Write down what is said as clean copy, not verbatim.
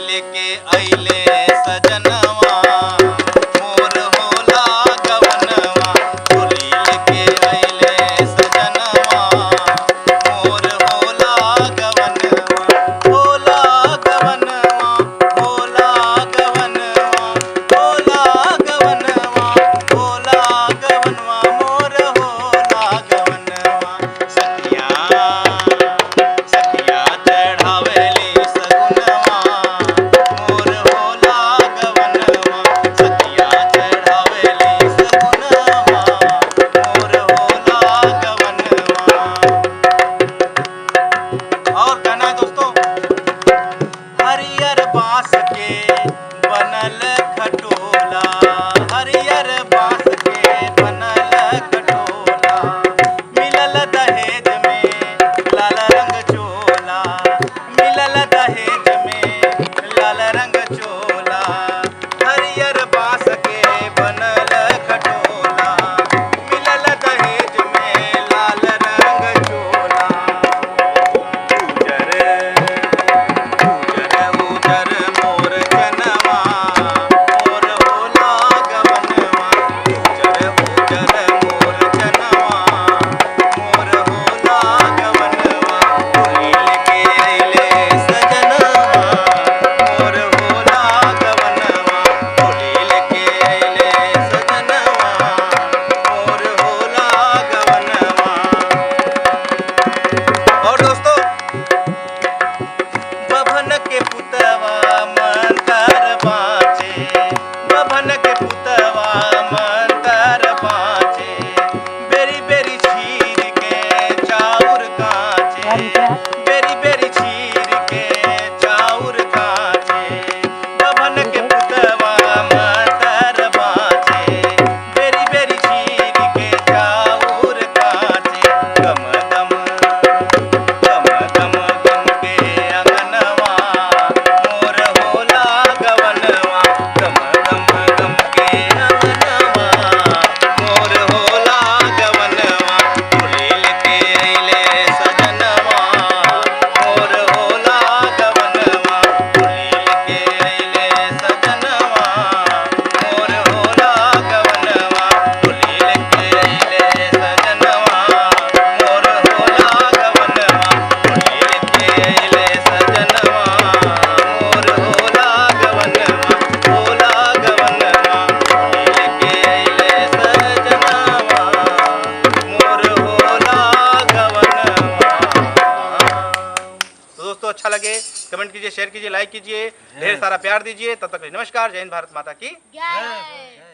लेके अइले सजनवा मोर होला गवनवा। डोली लेके अइले सजनवा मोर होला गवनवा। होला गवनवा, होला गवनवा, होला गवनवा, होला गवनवा, मोर होला गवनवा। सखिया सखिया चढ़ावेली सगुनवा मोर होला गवनवा। सखिया चढ़ावेली सगुनवा मोर होला गवनवा। और गाना है दोस्तों, हरियर बांस के बनल खटोला, हरियर बांस के बनल खटोला। मिलल दहेज में लाल रंग चोला, मिलल दहेज में लाल रंग चोला। हरियर बांस के बनल खटोला, मिलल दहेज में लाल रंग चोला। उजर उजर मोर जनवा मोर होला गवनवा। उजर उजर मोर जनवा मोर होला गवनवा। डोली लेके अइले सजनवा मोर होला गवनवा। डोली लेके अइले सजनवा मोर होला गवनवा। और दोस्तों, बभन के पुतवा मंतर बाँचे, बभन के पुतवा मंतर बाँचे। बेरी बेरी चीर के चाउर काचे, बेरी बेरी चीर के चाउर काचे। बभन के पुतवा मंतर बाँचे, बेरी बेरी चीर के चाउर काचे। गम गम गम गम गम के अंगनवा मोर होला गवनवा। गम गम गम के अंगनवा मोर होला गवनवा। डोली लेके अइले सजनवा मोर होला गवनवा। डोली लेके अइले सजनवा मोर होला गवनवा। डोली लेके अइले सजनवा मोर होला गवनवा। डोली लेके अइले सजनवा मोर होला गवनवा। होला गवनवा, डोली लेके अइले सजनवा मोर होला गवनवा। तो दोस्तों, अच्छा लगे कमेंट कीजिए, शेयर कीजिए, लाइक कीजिए, ढेर सारा प्यार दीजिए। तब तक के लिए नमस्कार। जय हिंद, भारत माता की जय।